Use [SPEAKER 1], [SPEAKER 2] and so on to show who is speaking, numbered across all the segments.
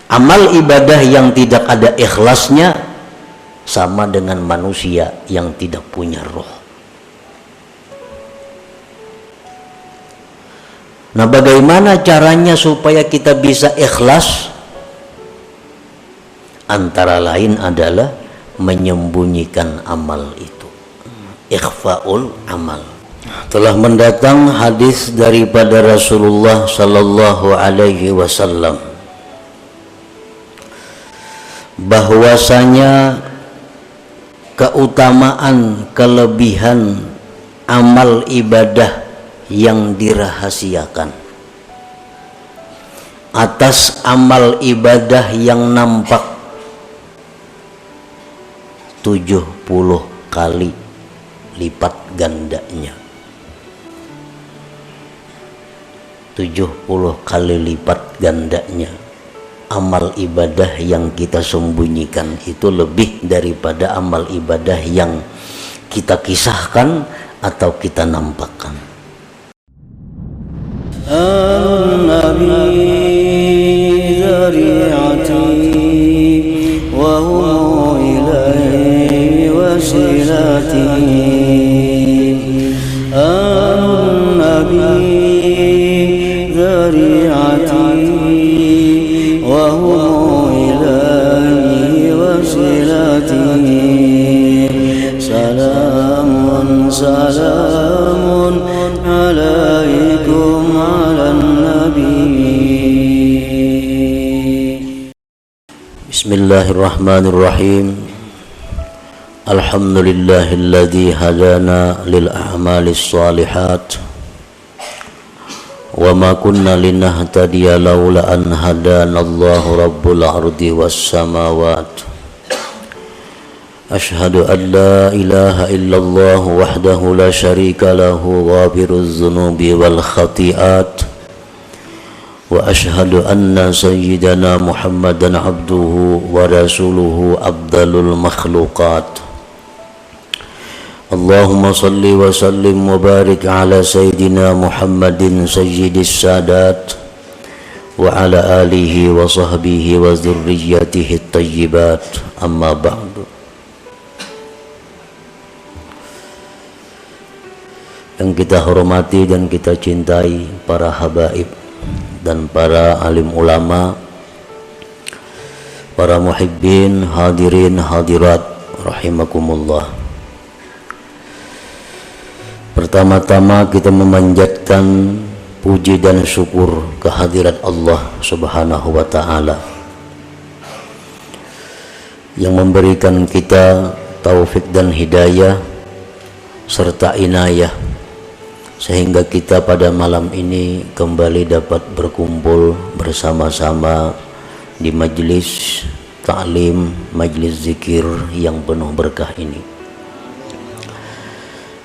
[SPEAKER 1] Amal ibadah yang tidak ada ikhlasnya sama dengan manusia yang tidak punya roh. Nah, bagaimana caranya supaya kita bisa ikhlas? Antara lain adalah menyembunyikan amal itu, ikhfaul amal. Telah mendatang hadis daripada Rasulullah sallallahu alaihi wasallam bahwasanya keutamaan kelebihan amal ibadah yang dirahasiakan atas amal ibadah yang nampak 70 kali lipat gandanya. 70 kali lipat gandanya amal ibadah yang kita sembunyikan itu lebih daripada amal ibadah yang kita kisahkan atau kita nampakkan.
[SPEAKER 2] Salamun alaikum ala nabi.
[SPEAKER 1] Bismillahirrahmanirrahim. Alhamdulillahilladzi hadana lil a'malis shalihat wa ma kunna linahtadiya laula an hadanallahu rabbul ardi was samawati. Ashhadu an la ilaha illallah wahdahu la syarika lahu ghafiruz dzunubi wal khati'at wa ashhadu anna sayyidana Muhammadan abduhu wa rasuluhu afdalul makhluqat. Allahumma salli wa sallim wa barik ala sayyidina Muhammadin sayyidis sadat wa ala alihi wa sahbihi wa dzurriyyatihi at-tayyibat. Amma ba'du. Yang kita hormati dan kita cintai para habaib dan para alim ulama, para muhibbin, hadirin, hadirat rahimakumullah. Pertama-tama kita memanjatkan puji dan syukur kehadirat Allah Subhanahu wa ta'ala yang memberikan kita taufik dan hidayah serta inayah sehingga kita pada malam ini kembali dapat berkumpul bersama-sama di majlis ta'lim, majlis zikir yang penuh berkah ini.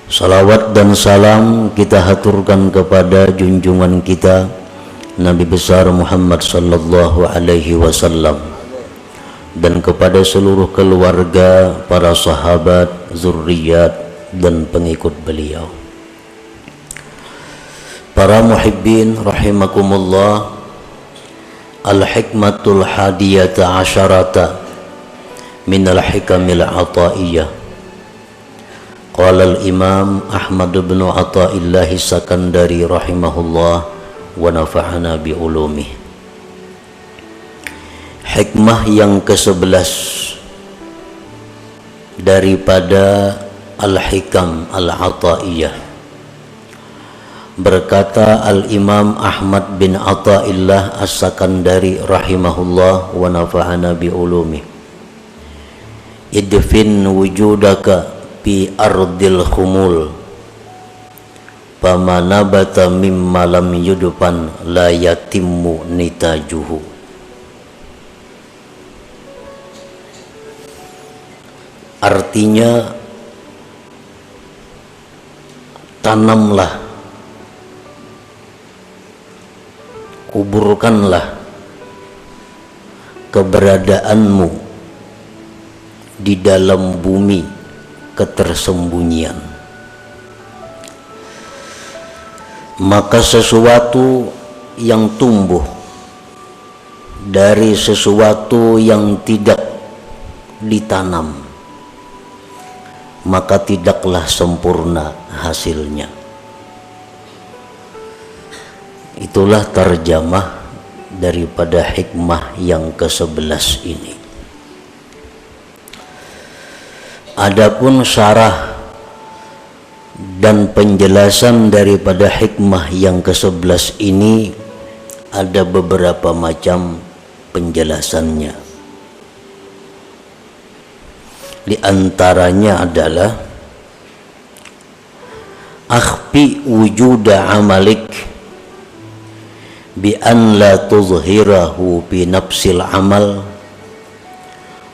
[SPEAKER 1] Salawat dan salam kita haturkan kepada junjungan kita Nabi besar Muhammad sallallahu alaihi wasallam dan kepada seluruh keluarga, para sahabat, zurriyat dan pengikut beliau. Para muhibbin rahimakumullah, al-hikmatul hadiyata asyarata minal hikamil ataiyah. Qala al-imam Ahmad bin Athaillah Sakandari rahimahullah wa nafa'ana bi ulumih. Hikmah yang ke-11 daripada al-hikam al-ataiyah. Berkata Al-Imam Ahmad bin Athaillah As-Sakandari rahimahullah wa nafa'ana bi ulumi. Idfin wujudaka fi ardil khumul fama nabata mimma lam yudfan la yatimmu nitajuhu. Artinya, tanamlah, kuburkanlah keberadaanmu di dalam bumi ketersembunyian, maka sesuatu yang tumbuh dari sesuatu yang tidak ditanam, maka tidaklah sempurna hasilnya. Itulah terjemah daripada hikmah yang ke-11 ini. Adapun syarah dan penjelasan daripada hikmah yang ke-11 ini ada beberapa macam penjelasannya. Di antaranya adalah akhfi wujuda amalik bi an la tuzhirahu bi nafsil amal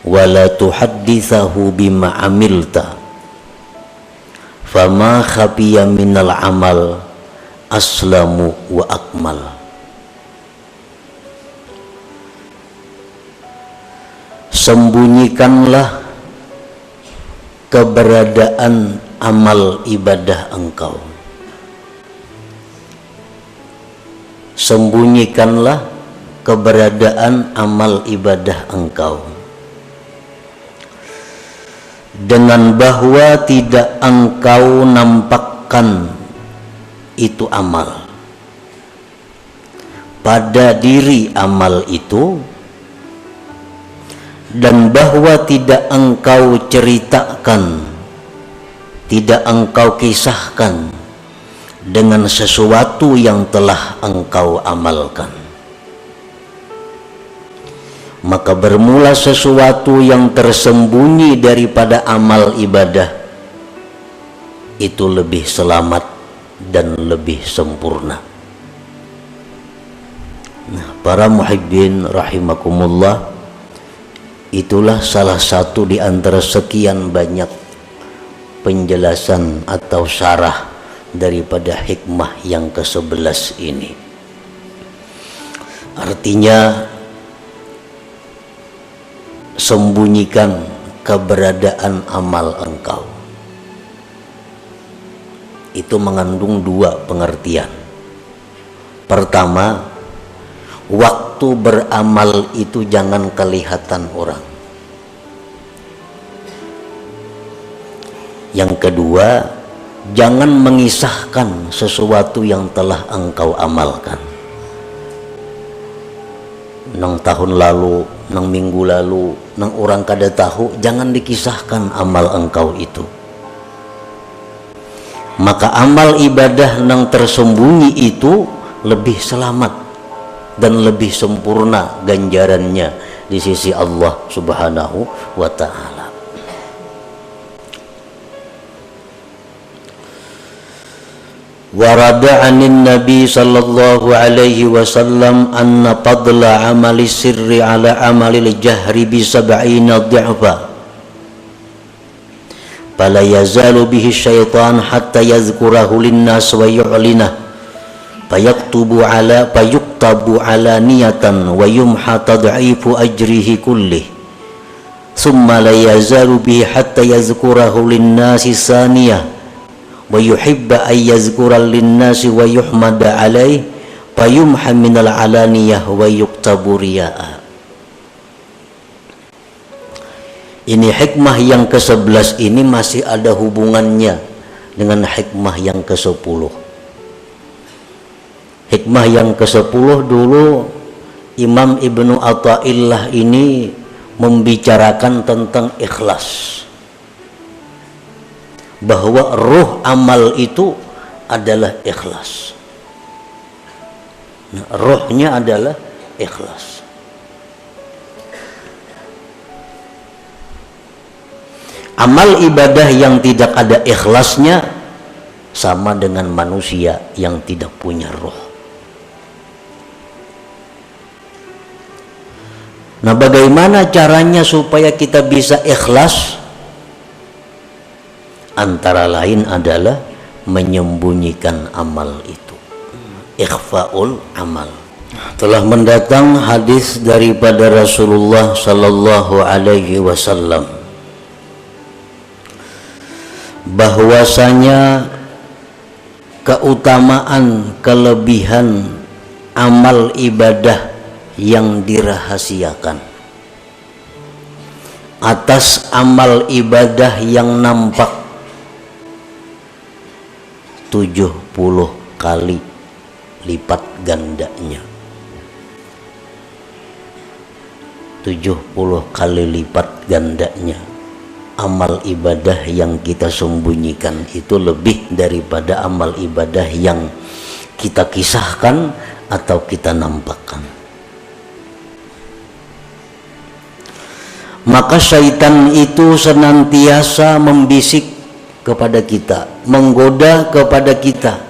[SPEAKER 1] wa la tuhaddithahu bima amilta fama khafiya minal amal aslamu wa akmal. Sembunyikanlah keberadaan amal ibadah engkau. Sembunyikanlah keberadaan amal ibadah engkau dengan bahwa tidak engkau nampakkan itu amal pada diri amal itu, dan bahwa tidak engkau ceritakan, tidak engkau kisahkan dengan sesuatu yang telah engkau amalkan. Maka bermula sesuatu yang tersembunyi daripada amal ibadah itu lebih selamat dan lebih sempurna. Nah, para muhibbin rahimakumullah, itulah salah satu di antara sekian banyak penjelasan atau syarah daripada hikmah yang ke-11 ini. Artinya, sembunyikan keberadaan amal engkau. Itu mengandung dua pengertian. Pertama, waktu beramal itu jangan kelihatan orang. Yang kedua, jangan mengisahkan sesuatu yang telah engkau amalkan. Nang tahun lalu, nang minggu lalu, nang orang kada tahu, jangan dikisahkan amal engkau itu. Maka amal ibadah nang tersembunyi itu lebih selamat dan lebih sempurna ganjarannya di sisi Allah Subhanahu wa ta'ala. Warada anin Nabi sallallahu alaihi wasallam anna fadla amali sirri ala amalil jahri bi sab'ina dhi'fa fala yazalu bihi syaitan hatta yadhkurahu linnas wa yu'linah fayuktabu ala niyatan wa yumha tad'ifu ajrihi kullih thumma la yazalu bihi hatta yadhkurahu linnasi saniyah wa yuhibba ay yazkura linnasi wa yuhmada alaih fayumha minal alaniyah wa yuktabu riya'a. Ini hikmah yang ke-11 ini masih ada hubungannya dengan hikmah yang ke-10. Hikmah yang ke-10 dulu Imam Ibnu Athaillah ini membicarakan tentang ikhlas, bahwa ruh amal itu adalah ikhlas. Nah, ruhnya adalah ikhlas. Amal ibadah yang tidak ada ikhlasnya sama dengan manusia yang tidak punya ruh. Nah, bagaimana caranya supaya kita bisa ikhlas? Antara lain adalah menyembunyikan amal itu, ikhfaul amal. Telah mendatang hadis daripada Rasulullah sallallahu alaihi wasallam bahwasanya keutamaan kelebihan amal ibadah yang dirahasiakan, atas amal ibadah yang nampak 70 kali lipat gandanya. 70 kali lipat gandanya amal ibadah yang kita sembunyikan itu lebih daripada amal ibadah yang kita kisahkan atau kita nampakkan. Maka syaitan itu senantiasa membisik kepada kita, menggoda kepada kita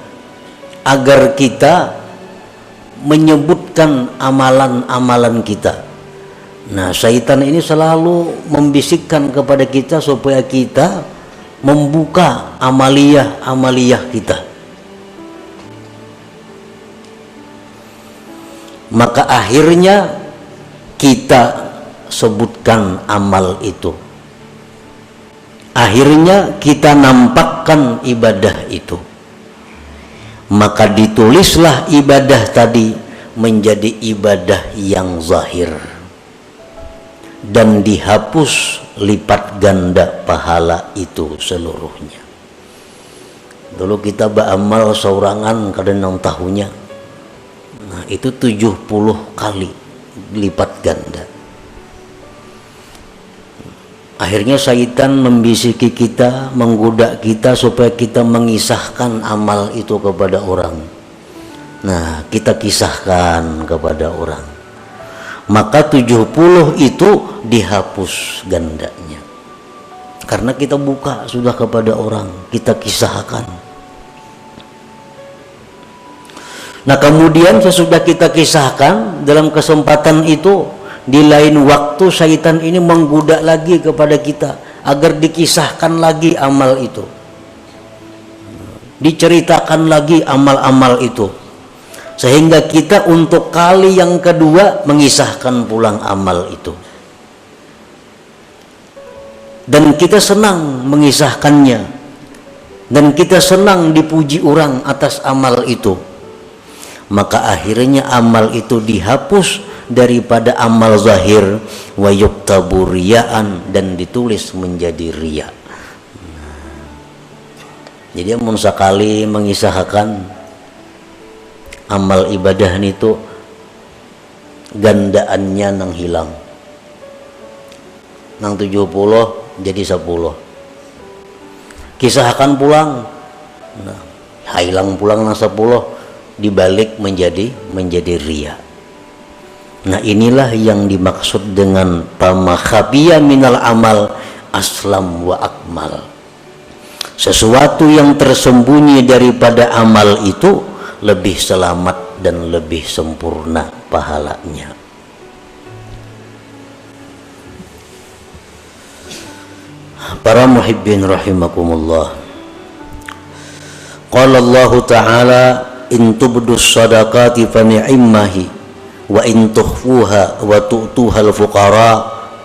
[SPEAKER 1] agar kita menyebutkan amalan-amalan kita. Nah, syaitan ini selalu membisikkan kepada kita supaya kita membuka amaliyah kita. Maka akhirnya kita sebutkan amal itu. Akhirnya kita nampakkan ibadah itu. Maka ditulislah ibadah tadi menjadi ibadah yang zahir, dan dihapus lipat ganda pahala itu seluruhnya. Dulu kita beramal saurangan kadang 6 tahunnya, nah itu 70 kali lipat ganda. Akhirnya syaitan membisiki kita, menggoda kita supaya kita mengisahkan amal itu kepada orang. Nah, kita kisahkan kepada orang. Maka 70 itu dihapus gandanya. Karena kita buka sudah kepada orang, kita kisahkan. Nah, kemudian sesudah kita kisahkan, dalam kesempatan itu di lain waktu syaitan ini menggoda lagi kepada kita agar dikisahkan lagi amal itu, diceritakan lagi amal-amal itu, sehingga kita untuk kali yang kedua mengisahkan pulang amal itu, dan kita senang mengisahkannya, dan kita senang dipuji orang atas amal itu. Maka akhirnya amal itu dihapus daripada amal zahir, wa yuktabu riyaan, dan ditulis menjadi riya. Jadi mun sakali mengisahkan amal ibadah itu gandaannya nang hilang, nang 70 jadi 10. Kisahkan pulang, nah, hilang pulang nang 10 dibalik menjadi riya. Nah, inilah yang dimaksud dengan pama khabiya minal amal aslam wa akmal. Sesuatu yang tersembunyi daripada amal itu lebih selamat dan lebih sempurna pahalanya. Para muhibbin rahimakumullah. Qala Allah Ta'ala, in tubdus sadaqati fa ni'immahi wa in tukhfuha wa tu'tuhal fuqara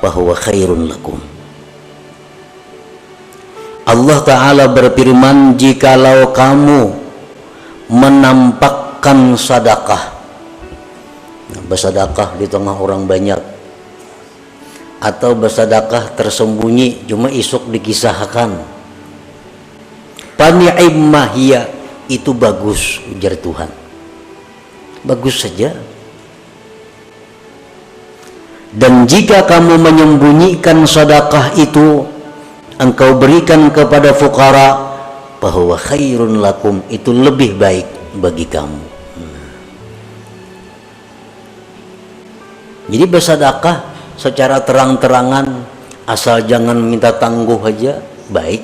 [SPEAKER 1] fa huwa khairun lakum. Allah Ta'ala berfirman, jikalau kamu menampakkan sedekah, bersedekah di tengah orang banyak, atau bersedekah tersembunyi cuma isuk dikisahkan, fa ni'immahia, itu bagus, ujar Tuhan, bagus saja. Dan jika kamu menyembunyikan sedekah itu, engkau berikan kepada fuqara, bahwa khairun lakum, itu lebih baik bagi kamu. Jadi bersedekah secara terang-terangan, asal jangan minta tangguh aja, baik.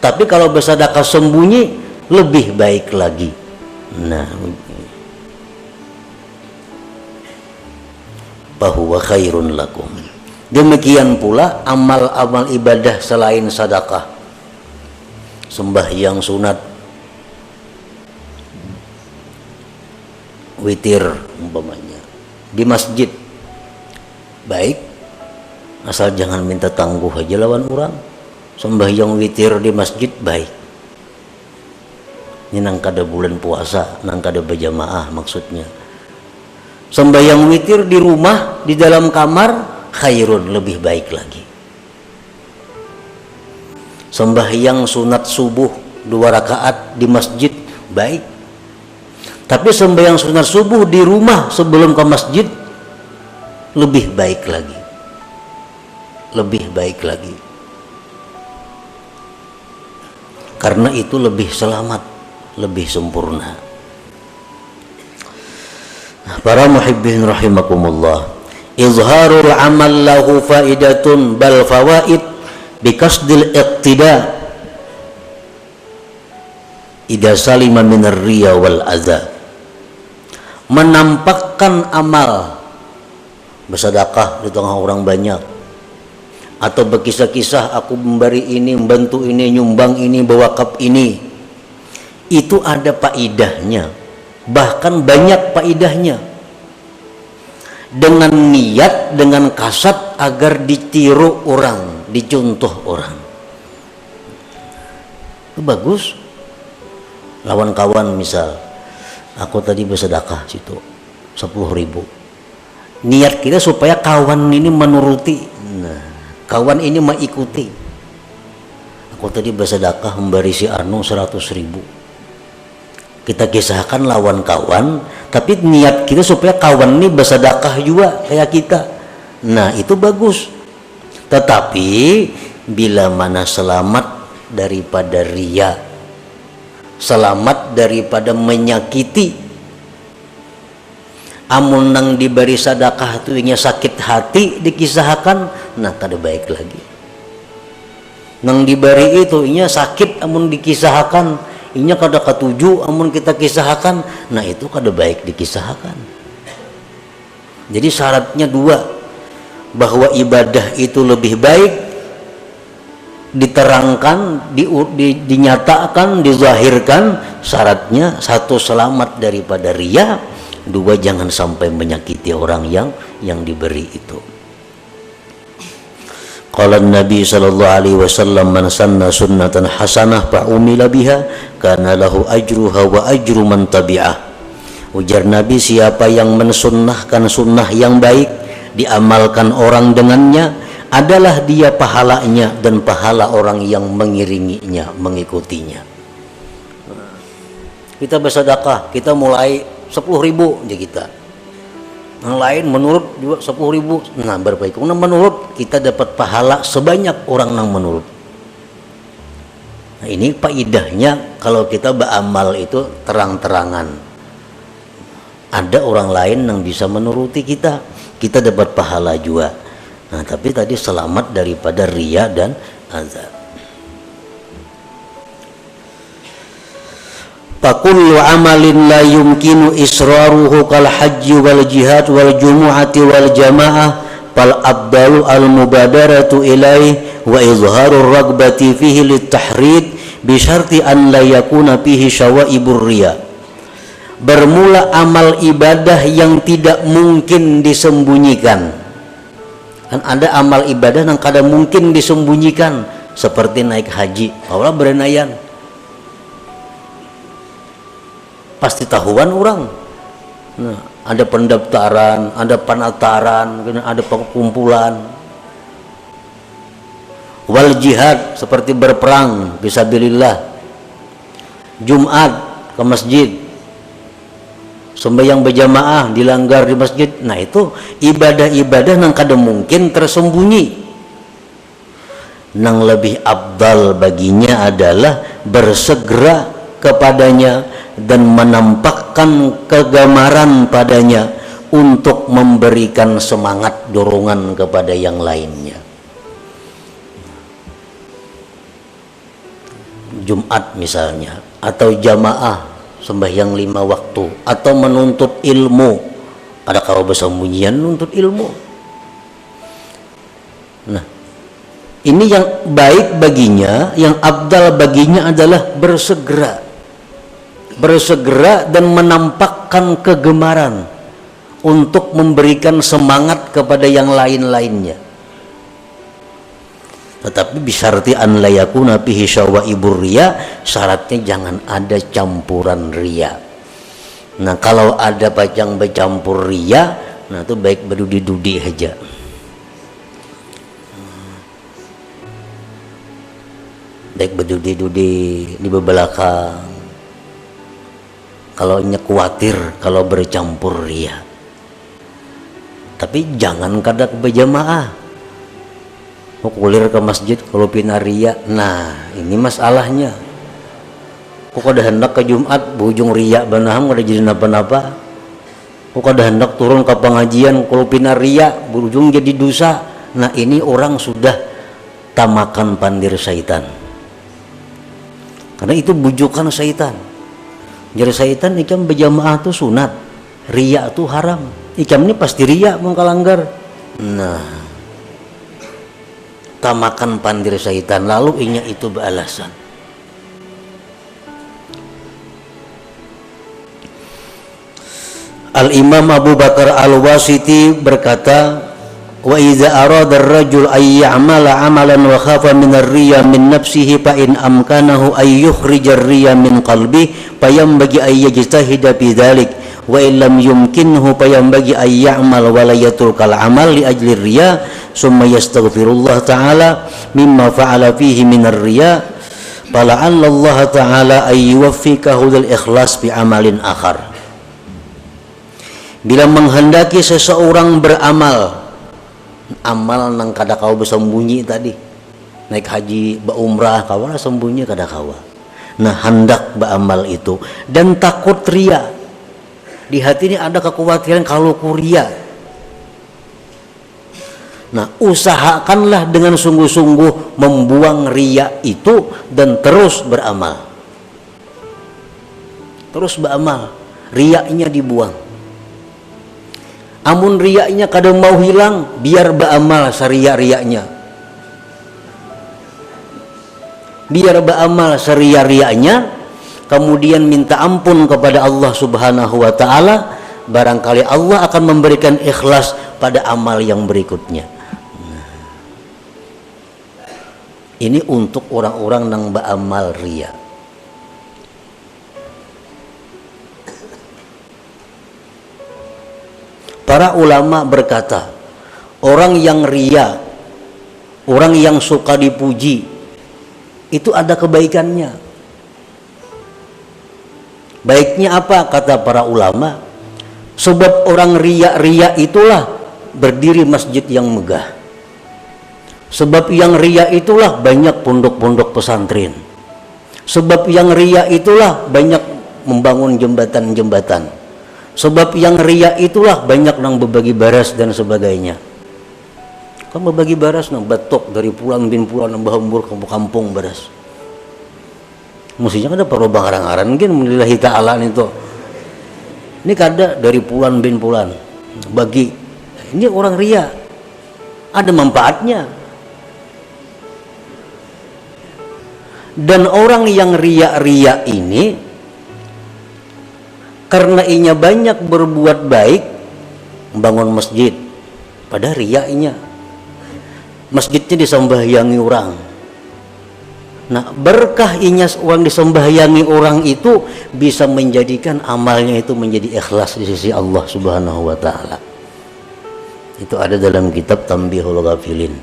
[SPEAKER 1] Tapi kalau bersedekah sembunyi, lebih baik lagi. Nah, bahwa khairun lakum. Demikian pula amal-amal ibadah selain sedekah, sembahyang sunat, witir umpamanya di masjid, baik, asal jangan minta tangguh aja lawan orang. Sembahyang witir di masjid baik. Ini nang kada bulan puasa, nang kada berjamaah maksudnya. Sembahyang witir di rumah, di dalam kamar, khairun, lebih baik lagi. Sembahyang sunat subuh 2 rakaat di masjid, baik. Tapi sembahyang sunat subuh di rumah sebelum ke masjid, lebih baik lagi. Lebih baik lagi. Karena itu lebih selamat, lebih sempurna. Para muhibbin rahimakumullah, izharul amal lahu faidatun bal fawaid bikasdil iqtida idza salima minar riya wal adza. Menampakkan amal, bersedekah di tengah orang banyak, atau berkisah-kisah aku memberi ini, membantu ini, nyumbang ini, berwakaf ini, itu ada faidahnya, bahkan banyak faidahnya, dengan niat, dengan kasat agar ditiru orang, dicontoh orang. Itu bagus. Lawan kawan misal, aku tadi bersedekah situ 10.000. Niat kita supaya kawan ini menuruti, nah, kawan ini mengikuti. Aku tadi bersedekah memberi si Anu 100.000. Kita kisahkan lawan kawan, tapi niat kita supaya kawan ini bersedekah juga kayak kita. Nah, itu bagus. Tetapi bila mana selamat daripada riya, selamat daripada menyakiti, amun nang diberi sedekah tu inya sakit hati dikisahkan, nah kada baik lagi. Nang diberi itu inya sakit amun dikisahkan, inya kada katuju amun kita kisahkan, nah itu kada baik dikisahkan. Jadi syaratnya 2, bahwa ibadah itu lebih baik diterangkan, dinyatakan, dizahirkan. Syaratnya 1, selamat daripada riya, 2, jangan sampai menyakiti orang yang diberi itu. Qala Nabi sallallahu alaihi wasallam, man sanna sunnatan hasanah fa umila biha kana lahu ajruha wa ajru man tabi'ah. Ujar Nabi, siapa yang mensunnahkan sunnah yang baik, diamalkan orang dengannya, adalah dia pahalanya dan pahala orang yang mengiringinya, mengikutinya. Kita bersedekah, kita mulai 10.000 di kita. Yang lain menurut juga 10.000. Nah, berbaik. Karena menurut kita dapat pahala sebanyak orang yang menurut. Nah, ini faedahnya kalau kita beramal itu terang-terangan. Ada orang lain yang bisa menuruti kita, kita dapat pahala juga. Nah, tapi tadi selamat daripada riya dan azab. Fakullu amalin la yumkinu israruhu kal hajji wal jihad wal jumu'ati wal jamaah fal abdalu al mubadaratu ilaih wa izharur ragbati fihi litahrid bi syarti an la yakuna fihi syawaibur riya. Bermula amal ibadah yang tidak mungkin disembunyikan. Kan ada amal ibadah yang kada mungkin disembunyikan, seperti naik haji. Allah berenayan, pasti tahuan orang. Nah, ada pendaftaran, ada penataran, ada pengumpulan. Wal jihad, seperti berperang fisabilillah. Jumat ke masjid, sembahyang berjamaah dilanggar di masjid. Nah, itu ibadah-ibadah yang kada mungkin tersembunyi. Yang lebih abdal baginya adalah bersegera kepadanya dan menampakkan kegemaran padanya untuk memberikan semangat dorongan kepada yang lainnya. Jumat misalnya, atau jamaah sembahyang 5 waktu, atau menuntut ilmu. Ada kalau bersembunyian menuntut ilmu. Nah, ini yang baik baginya, yang abdal baginya adalah bersegera dan menampakkan kegemaran untuk memberikan semangat kepada yang lain-lainnya. Tetapi bisyarti an la yakuna fihi syawaibur riya, syaratnya jangan ada campuran riya. Nah kalau ada pacang bercampur ria, nah itu baik berdudi-dudi aja. Baik berdudi-dudi di belakang. Kalau khawatir kalau bercampur ria. Tapi jangan kadak berjamaah. Kulir ke masjid kalau pina ria. Nah ini masalahnya. Kok kada hendak ke Jumat bujung ria banaham kada jadi napa-napa. Kok kada hendak turun ke pengajian kalau pina ria berujung jadi dosa. Nah ini orang sudah tamakan pandir syaitan. Karena itu bujukan syaitan. Jadi syaitan ikam berjamaah tu sunat, ria tu haram. Ikam ini pasti ria mengkalanggar. Nah, tamakan pandir syaitan lalu inya itu beralasan. Al-Imam Abu Bakar Al-Wasiti berkata, wa idza arada ar-rajul ay ya'mala 'amalan wa khafa min ar-riya min nafsihi fa in amkanahu ay yukhrija ar-riya min qalbi fayambagi ay yajtahida fi dhalik wa in lam yumkinhu fayambagi ay ya'mal wa la yatrukal 'amal li ajli ar-riya summa yastaghfirullah ta'ala mimma fa'ala fihi min ar-riya fala'alla Allah ta'ala ay yuwaffiqahu lil ikhlas bi amalin akhar. Bila menghendaki seseorang beramal, amal nang kada kau bersembunyi tadi, naik haji, berumrah, kawan sembunyi kada kawa. Nah hendak beramal itu dan takut ria. Di hati ini ada kekhawatiran kalau kuria. Nah usahakanlah dengan sungguh-sungguh membuang ria itu dan terus beramal. Terus beramal, riaknya dibuang. Amun riaknya kadang mau hilang, biar beramal seria-riaknya. Biar beramal seria-riaknya, kemudian minta ampun kepada Allah Subhanahu wa ta'ala, barangkali Allah akan memberikan ikhlas pada amal yang berikutnya. Ini untuk orang-orang yang beramal ria. Para ulama berkata, orang yang ria, orang yang suka dipuji, itu ada kebaikannya. Baiknya apa? Kata para ulama, sebab orang ria itulah berdiri masjid yang megah. Sebab yang ria itulah banyak pondok-pondok pesantren. Sebab yang ria itulah banyak membangun jembatan-jembatan. Sebab yang ria itulah banyak nang berbagi baras dan sebagainya. Kan berbagi baras nang batok dari pulang bin pulang nang bahambur kampung baras. Mestinya ada perubah aran-aran mungkin lillahi ta'ala itu. Ini kada dari pulan bin pulan bagi. Ini orang ria. Ada manfaatnya. Dan orang yang ria-ria ini karena inya banyak berbuat baik, membangun masjid, pada riaknya masjidnya disembahyangi orang. Nah berkah inya orang disembahyangi orang itu bisa menjadikan amalnya itu menjadi ikhlas di sisi Allah Subhanahu wa ta'ala. Itu ada dalam kitab Tanbihul Ghafilin.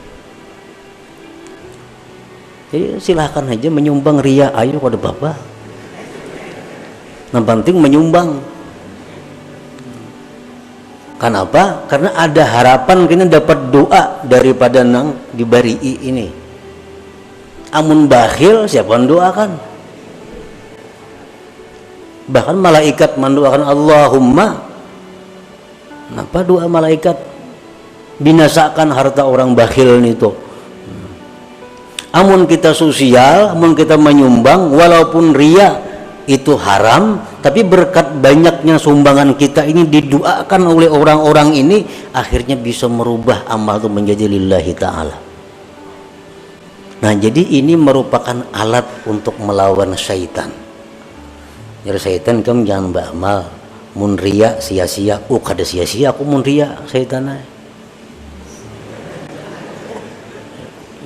[SPEAKER 1] Jadi silahkan aja menyumbang ria, ayo pada bapak. Yang penting menyumbang. Kenapa? Karena ada harapan kita dapat doa daripada nang dibari ini. Amun bakhil siapa mendoakan? Bahkan malaikat mendoakan Allahumma. Kenapa doa malaikat? Binasakan harta orang bakhil itu. Amun kita sosial, amun kita menyumbang, walaupun ria itu haram, tapi berkat banyaknya sumbangan kita ini didoakan oleh orang-orang ini, akhirnya bisa merubah amal itu menjadi lillahi ta'ala. Nah jadi ini merupakan alat untuk melawan syaitan. Jadi syaitan kamu jangan beramal mun ria sia-sia. Oh kada sia-sia aku mun ria syaitan.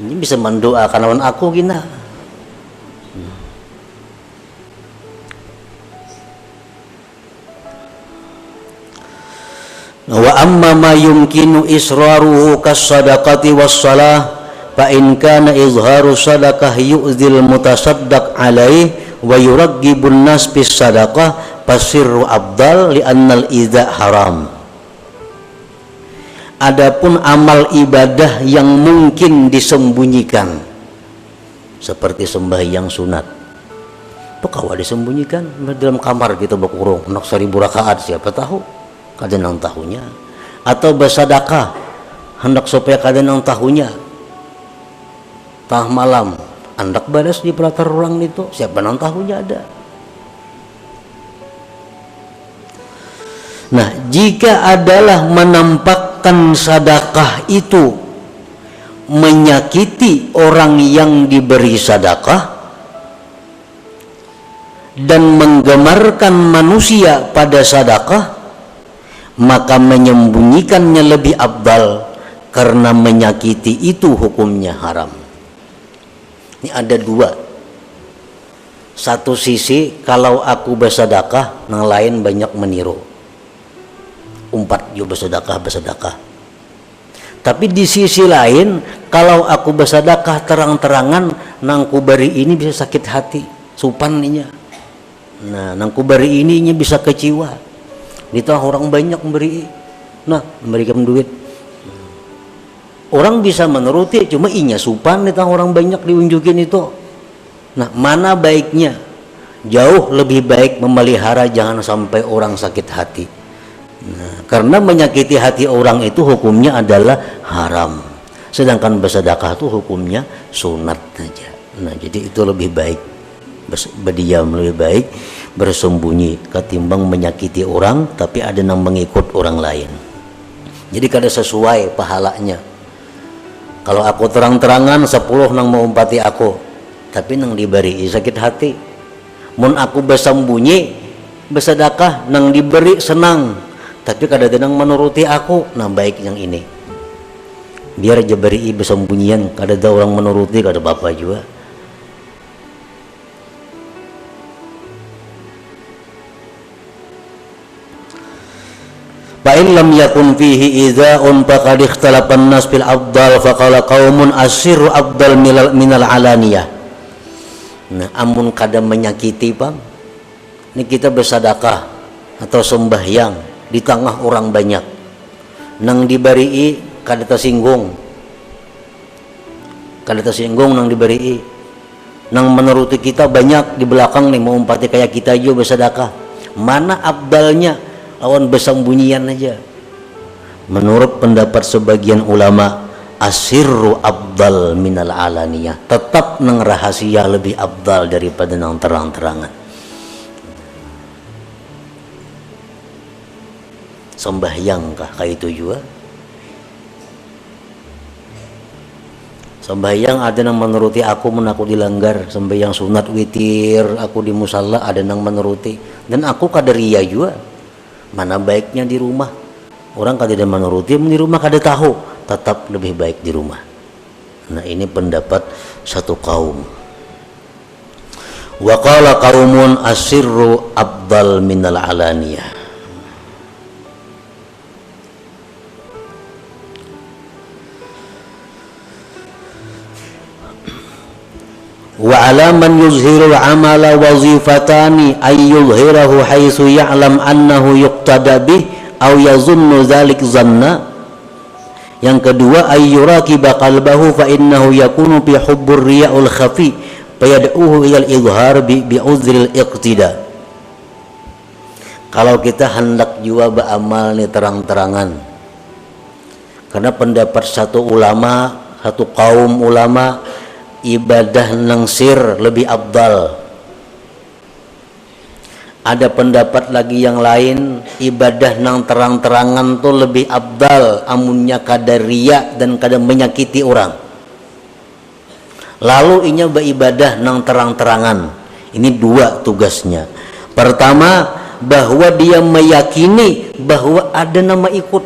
[SPEAKER 1] Ini bisa mendoakan lawan aku gina. Wa amma ma yumkinu israruhu kas-sadaqati was-salah fa in kana izharu sadaqah yu'dhil mutasaddaq alaih wa yuraggibun nas bis sadaqah fasirru afdal li annal idza haram. Adapun amal ibadah yang mungkin disembunyikan seperti sembahyang sunat, pekawa disembunyikan dalam kamar kita berkurung nak 1000 rakaat, siapa tahu kada nang tahunya, atau bersedekah hendak supaya kada nang tahunya, tah malam hendak balas di pelatar orang itu, siapa nang tahunya ada. Nah, jika adalah menampakkan sedekah itu menyakiti orang yang diberi sedekah dan menggemarkan manusia pada sedekah, maka menyembunyikannya lebih afdal karena menyakiti itu hukumnya haram. Ini ada dua. Satu sisi kalau aku bersedekah, yang lain banyak meniru. Umpat juga bersedekah. Tapi di sisi lain, kalau aku bersedekah terang-terangan, nang ku beri ini bisa sakit hati, supaninya. Nah, nang ku beri ini bisa kecewa. Itu orang banyak memberi, nah memberikan duit. Orang bisa menuruti, cuma inya supan itu orang banyak diunjukin itu. Nah, mana baiknya? Jauh lebih baik memelihara, jangan sampai orang sakit hati. Nah, karena menyakiti hati orang itu hukumnya adalah haram. Sedangkan bersedekah itu hukumnya sunat saja. Nah, jadi itu lebih baik. Berdiam lebih baik, bersembunyi ketimbang menyakiti orang tapi ada yang mengikut orang lain. Jadi kada sesuai pahalanya. Kalau aku terang-terangan 10 nang mau umpati aku, tapi nang diberi sakit hati. Mun aku bersembunyi bersedekah nang diberi senang, tapi kada ada nang menuruti aku, nah baik yang ini. Biar aja beri bersembunyian, kada ada orang menuruti, kada apa-apa juga. Fa in lam yakun fihi idza'un faqad ikhtalafa an-nas fil afdal faqala qaumun asirru afdal minal alaniyah. Nah, amun kada menyakiti Bang, ini kita bersedekah atau sembahyang di tengah orang banyak, nang diberi kada tersinggung nang diberi, nang menuruti kita banyak di belakang nih mau umpati kayak kita juga bersedekah, mana afdalnya? Lawan bersembunyian aja. Menurut pendapat sebagian ulama, asirru afdal minal alaniyah, tetap nang rahasia lebih afdal daripada nang terang-terangan. Sembahyang kah kayak itu juga? Sembahyang ada nang menuruti aku, mun aku dilanggar sembahyang sunat witir aku di musalla ada nang menuruti, dan aku kadaria juga. Mana baiknya di rumah? Orang kada ada menuruti, di rumah kada tahu, tetap lebih baik di rumah. Nah, ini pendapat satu kaum. Wa qala qaumun asirru afdal minal alaniyah. Wa ala man yuzhiru amala wazifatani ay yuzhirahu haitsu ya'lam annahu yuqtada bih aw yazunnu dzalik zanna. Yang kedua, ay yuraqiba qalbahu fa innahu yakunu fi hubbur riya'ul khafi fayad'uhu ila al-izhar bi uzril iqtida. Kalau kita hendak jua beramal nih terang-terangan, karena pendapat satu ulama, satu kaum ulama, ibadah nang sir lebih afdal. Ada pendapat lagi yang lain, ibadah nang terang-terangan tuh lebih afdal, amunnya kada riya dan kada menyakiti orang. Lalu inya beribadah nang terang-terangan. Ini dua tugasnya. Pertama, bahwa dia meyakini bahwa ada nama ikut.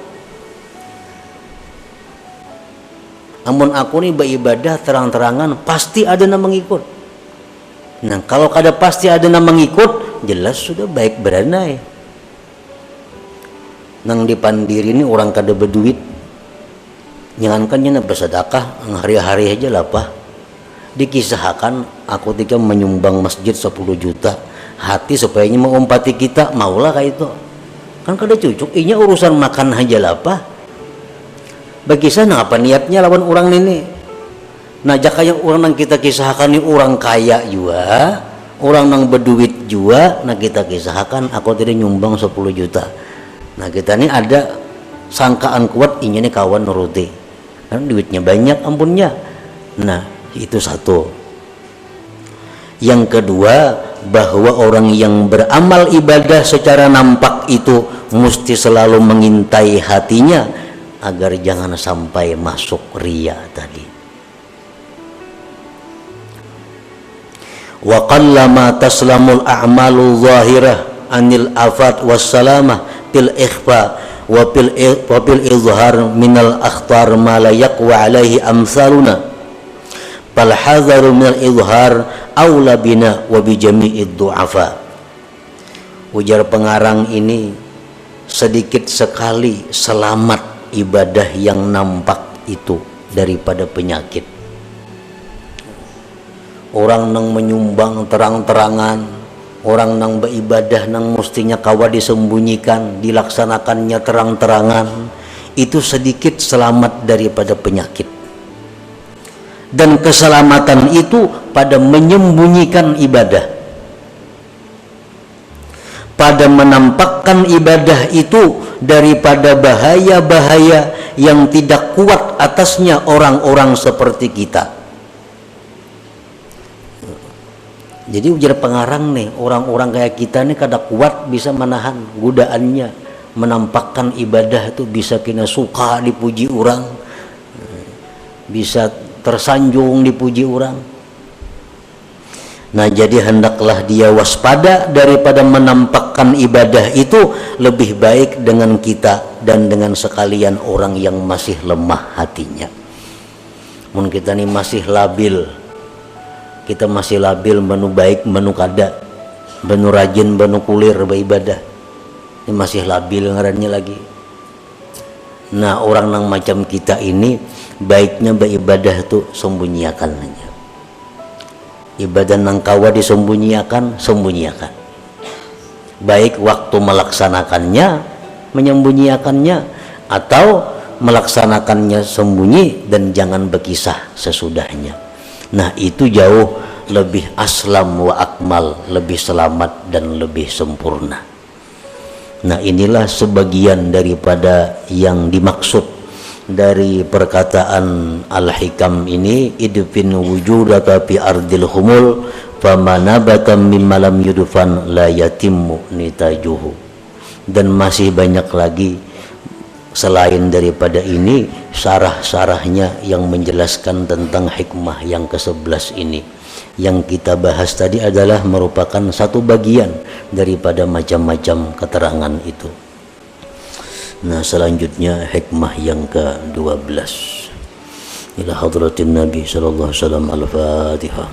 [SPEAKER 1] Amun aku nih beribadah terang-terangan, pasti ada yang mengikut. Nah, kalau kada pasti ada yang mengikut, jelas sudah baik beranai. nang dipandiri ini orang kada berduit nyangankannya na bersedekah hari-hari aja lah pak. Dikisahkan aku ketika menyumbang masjid 10 juta hati supaya mengumpati kita maulah kayak itu kan kada cucuk inya urusan makan aja lah pak. Bagi sana apa niatnya lawan orang ini. Nah jaka yang orang yang kita kisahkan ini orang kaya juga, orang yang berduit juga. Nah kita kisahkan aku tadi nyumbang 10 juta. Nah kita ini ada sangkaan kuat ini kawan nuruti kan duitnya banyak ampunnya. Nah itu satu. Yang kedua, bahwa orang yang beramal ibadah secara nampak itu mesti selalu mengintai hatinya agar jangan sampai masuk riya tadi. Wa qallama taslamul a'malu zahirah anil afat wassalamah fil ikhfa wa fil izhar minal akhtar ma la yaqwa alaihi amsaluna fal hadharu minal izhar aula bina wa bi jami'id du'afa. Ujar pengarang ini, sedikit sekali selamat ibadah yang nampak itu daripada penyakit. Orang nang menyumbang terang-terangan, orang nang beribadah nang mestinya kawa disembunyikan, dilaksanakannya terang-terangan, itu sedikit selamat daripada penyakit. Dan keselamatan itu pada menyembunyikan ibadah, pada menampakkan ibadah itu daripada bahaya-bahaya yang tidak kuat atasnya orang-orang seperti kita. Jadi ujar pengarang nih, orang-orang kayak kita nih kada kuat bisa menahan godaannya, menampakkan ibadah itu bisa kena suka dipuji orang, bisa tersanjung dipuji orang. Nah jadi hendaklah dia waspada daripada menampakkan ibadah itu lebih baik dengan kita dan dengan sekalian orang yang masih lemah hatinya. Mun kita nih masih labil, kita masih labil menu baik menu kada, menu rajin menu kulir beribadah, ini masih labil ngarannya lagi. Nah orang yang macam kita ini baiknya beribadah tuh sembunyikan aja. Ibadah nang kawa disembunyikan, sembunyikan. Baik waktu melaksanakannya, menyembunyikannya, atau melaksanakannya sembunyi dan jangan berkisah sesudahnya. Nah itu jauh lebih aslam wa akmal, lebih selamat dan lebih sempurna. Nah inilah sebagian daripada yang dimaksud dari perkataan Al-Hikam ini, idfin wujudaka fi ardil humul famanabata mimma lam yudfan la yatimmu nitajuhu. Dan masih banyak lagi selain daripada ini syarah-syarahnya yang menjelaskan tentang hikmah yang ke-11 ini. Yang kita bahas tadi adalah merupakan satu bagian daripada macam-macam keterangan itu. Nah selanjutnya hikmah yang ke-12. Ila hadratin Nabi sallallahu alaihi wasallam. Al-Fatihah.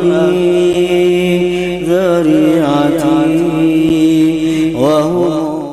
[SPEAKER 2] النبي